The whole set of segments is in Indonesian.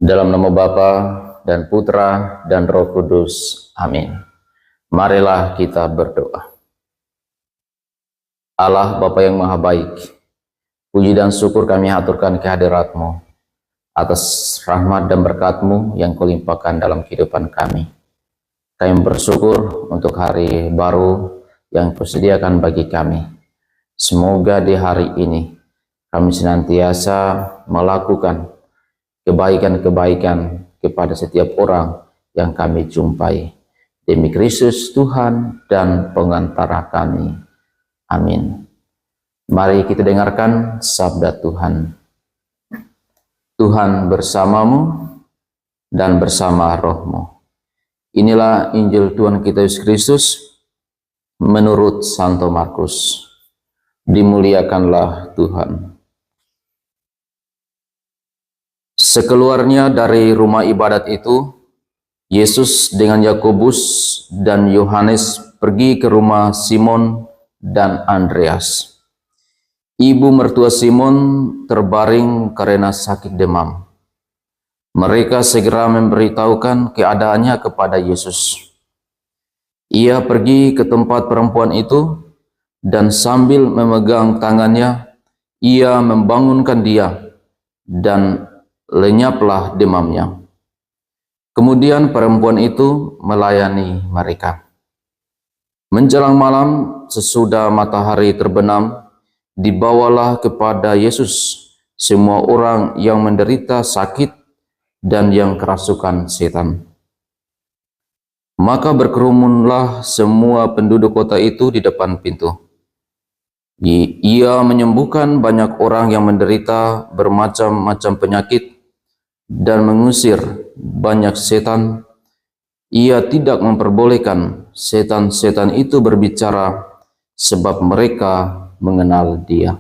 Dalam nama Bapa dan Putra dan Roh Kudus. Amin. Marilah kita berdoa. Allah Bapa yang Maha Baik, puji dan syukur kami haturkan kehadirat-Mu atas rahmat dan berkat-Mu yang Kau limpahkan dalam kehidupan kami. Kami bersyukur untuk hari baru yang Kau sediakan bagi kami. Semoga di hari ini kami senantiasa melakukan kebaikan-kebaikan kepada setiap orang yang kami jumpai. Demi Kristus Tuhan dan pengantara kami. Amin. Mari kita dengarkan sabda Tuhan. Tuhan bersamamu dan bersama rohmu. Inilah Injil Tuhan kita Yesus Kristus menurut Santo Markus. Dimuliakanlah Tuhan. Sekeluarnya dari rumah ibadat itu, Yesus dengan Yakobus dan Yohanes pergi ke rumah Simon dan Andreas. Ibu mertua Simon terbaring karena sakit demam. Mereka segera memberitahukan keadaannya kepada Yesus. Ia pergi ke tempat perempuan itu dan sambil memegang tangannya, ia membangunkan dia dan lenyaplah demamnya. Kemudian perempuan itu melayani mereka. Menjelang malam, sesudah matahari terbenam, dibawalah kepada Yesus semua orang yang menderita sakit dan yang kerasukan setan. Maka berkerumunlah semua penduduk kota itu di depan pintu. Ia menyembuhkan banyak orang yang menderita bermacam-macam penyakit dan mengusir banyak setan. Ia tidak memperbolehkan setan-setan itu berbicara sebab mereka mengenal Dia.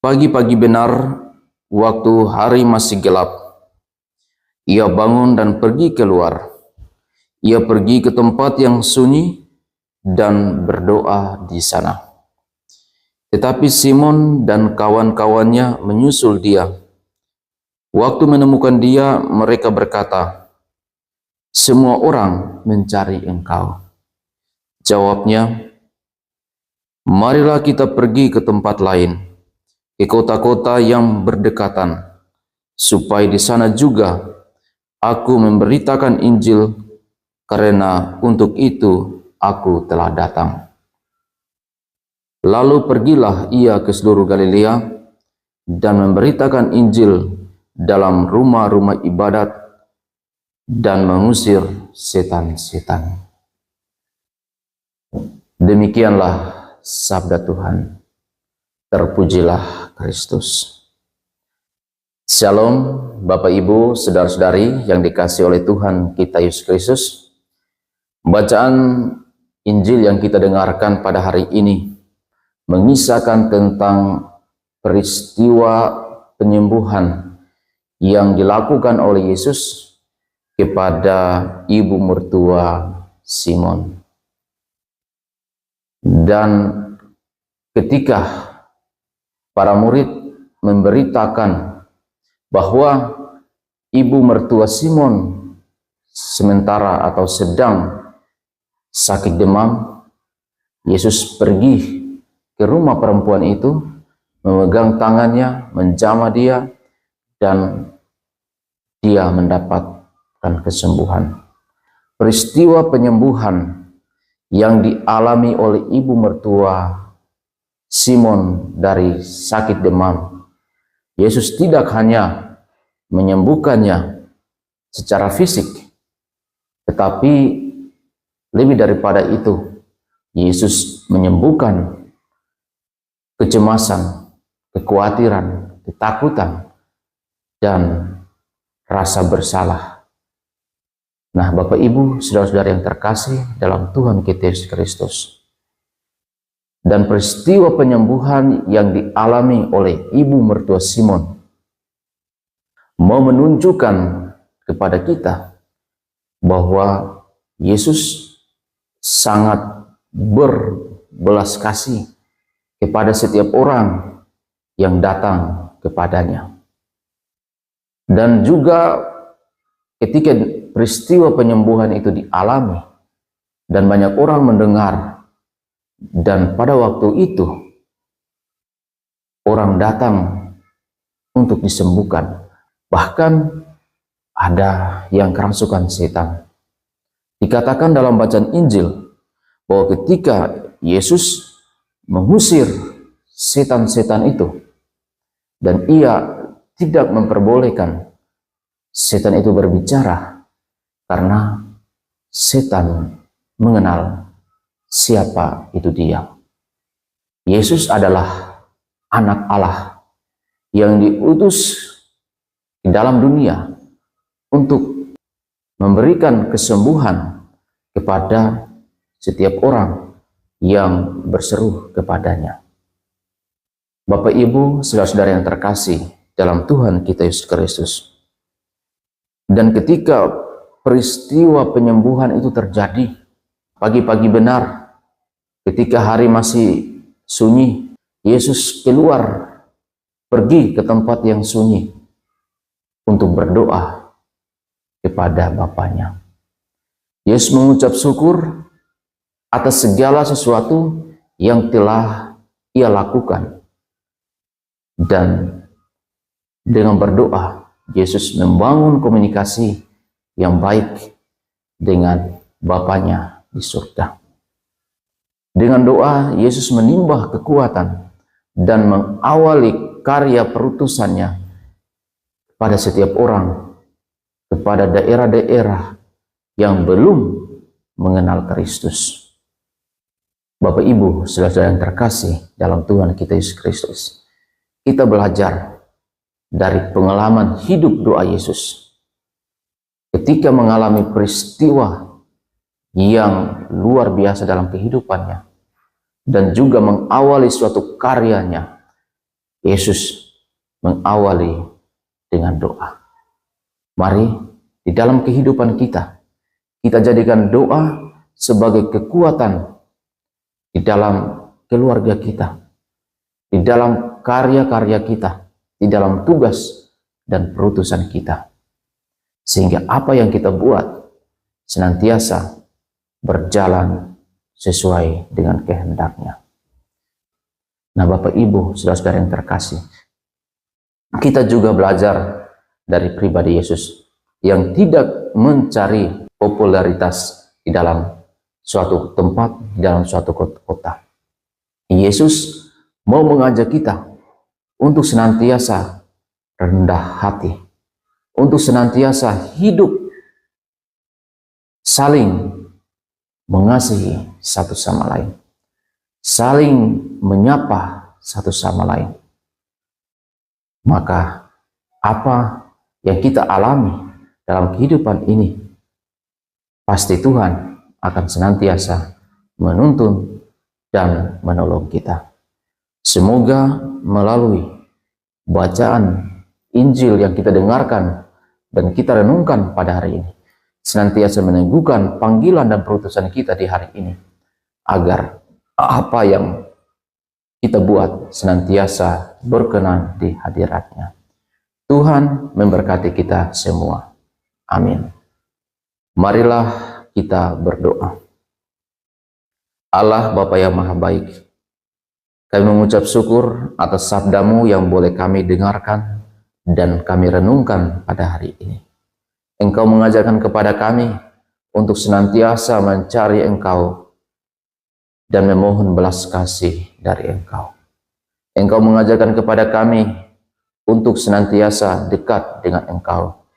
Pagi-pagi benar, waktu hari masih gelap, ia bangun dan pergi keluar. Ia pergi ke tempat yang sunyi dan berdoa di sana. Tetapi Simon dan kawan-kawannya menyusul dia. Waktu menemukan dia, mereka berkata, "Semua orang mencari engkau." Jawabnya, "Marilah kita pergi ke tempat lain, ke kota-kota yang berdekatan, supaya di sana juga aku memberitakan Injil, karena untuk itu aku telah datang." Lalu pergilah ia ke seluruh Galilea dan memberitakan Injil dalam rumah-rumah ibadat dan mengusir setan-setan. Demikianlah sabda Tuhan. Terpujilah Kristus. Shalom Bapak Ibu, saudara-saudari yang dikasihi oleh Tuhan kita Yesus Kristus. Bacaan Injil yang kita dengarkan pada hari ini mengisahkan tentang peristiwa penyembuhan yang dilakukan oleh Yesus kepada ibu mertua Simon. Dan ketika para murid memberitakan bahwa ibu mertua Simon sementara atau sedang sakit demam, Yesus pergi ke rumah perempuan itu, memegang tangannya, menjamah dia, dan dia mendapatkan kesembuhan. Peristiwa penyembuhan yang dialami oleh ibu mertua Simon dari sakit demam, Yesus tidak hanya menyembuhkannya secara fisik, tetapi lebih daripada itu, Yesus menyembuhkan kecemasan, kekhawatiran, ketakutan, dan rasa bersalah. Nah, Bapak Ibu, saudara-saudara yang terkasih dalam Tuhan kita Yesus Kristus, dan peristiwa penyembuhan yang dialami oleh ibu mertua Simon mau menunjukkan kepada kita bahwa Yesus sangat berbelas kasih kepada setiap orang yang datang kepadanya. Dan juga ketika peristiwa penyembuhan itu dialami dan banyak orang mendengar, dan pada waktu itu orang datang untuk disembuhkan, bahkan ada yang kerasukan setan. Dikatakan dalam bacaan Injil bahwa ketika Yesus mengusir setan-setan itu dan ia tidak memperbolehkan setan itu berbicara, karena setan mengenal siapa itu dia. Yesus adalah anak Allah yang diutus di dalam dunia untuk memberikan kesembuhan kepada setiap orang yang berseru kepadanya. Bapak, Ibu, saudara-saudara yang terkasih dalam Tuhan kita Yesus Kristus. Dan ketika peristiwa penyembuhan itu terjadi, pagi-pagi benar, ketika hari masih sunyi, Yesus keluar, pergi ke tempat yang sunyi untuk berdoa kepada Bapanya. Yesus mengucap syukur atas segala sesuatu yang telah ia lakukan. Dan dengan berdoa, Yesus membangun komunikasi yang baik dengan Bapanya di surga. Dengan doa, Yesus menimbah kekuatan dan mengawali karya perutusannya pada setiap orang, kepada daerah-daerah yang belum mengenal Kristus. Bapak, Ibu, saudara-saudara yang terkasih dalam Tuhan kita Yesus Kristus, kita belajar dari pengalaman hidup doa Yesus ketika mengalami peristiwa yang luar biasa dalam kehidupannya dan juga mengawali suatu karyanya. Yesus mengawali dengan doa. Mari di dalam kehidupan kita jadikan doa sebagai kekuatan di dalam keluarga kita, di dalam karya-karya kita, di dalam tugas dan perutusan kita, sehingga apa yang kita buat senantiasa berjalan sesuai dengan kehendaknya. Nah, Bapak, Ibu, saudara-saudara yang terkasih, kita juga belajar dari pribadi Yesus yang tidak mencari popularitas di dalam suatu tempat, di dalam suatu kota. Yesus mau mengajak kita untuk senantiasa rendah hati, untuk senantiasa hidup saling mengasihi satu sama lain, saling menyapa satu sama lain. Maka apa yang kita alami dalam kehidupan ini, pasti Tuhan akan senantiasa menuntun dan menolong kita. Semoga melalui bacaan Injil yang kita dengarkan dan kita renungkan pada hari ini, senantiasa meneguhkan panggilan dan perutusan kita di hari ini, agar apa yang kita buat senantiasa berkenan di hadirat-Nya. Tuhan memberkati kita semua. Amin. Marilah kita berdoa. Allah Bapa yang Maha Baik, kami mengucap syukur atas sabda-Mu yang boleh kami dengarkan dan kami renungkan pada hari ini. Engkau mengajarkan kepada kami untuk senantiasa mencari Engkau dan memohon belas kasih dari Engkau. Engkau mengajarkan kepada kami untuk senantiasa dekat dengan Engkau,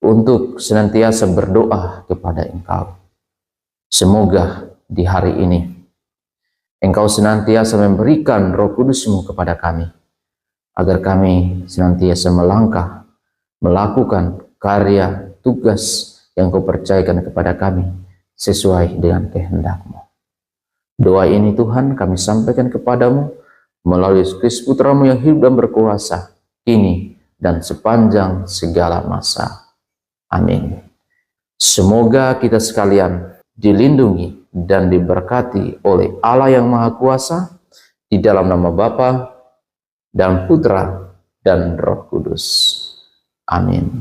untuk senantiasa berdoa kepada Engkau. Semoga di hari ini Engkau senantiasa memberikan Roh Kudus-Mu kepada kami, agar kami senantiasa melangkah, melakukan karya, tugas yang Kau percayakan kepada kami, sesuai dengan kehendak-Mu. Doa ini Tuhan kami sampaikan kepadamu, melalui Kristus Putra-Mu yang hidup dan berkuasa, kini dan sepanjang segala masa. Amin. Semoga kita sekalian dilindungi dan diberkati oleh Allah yang Maha Kuasa, di dalam nama Bapa dan Putra dan Roh Kudus. Amin.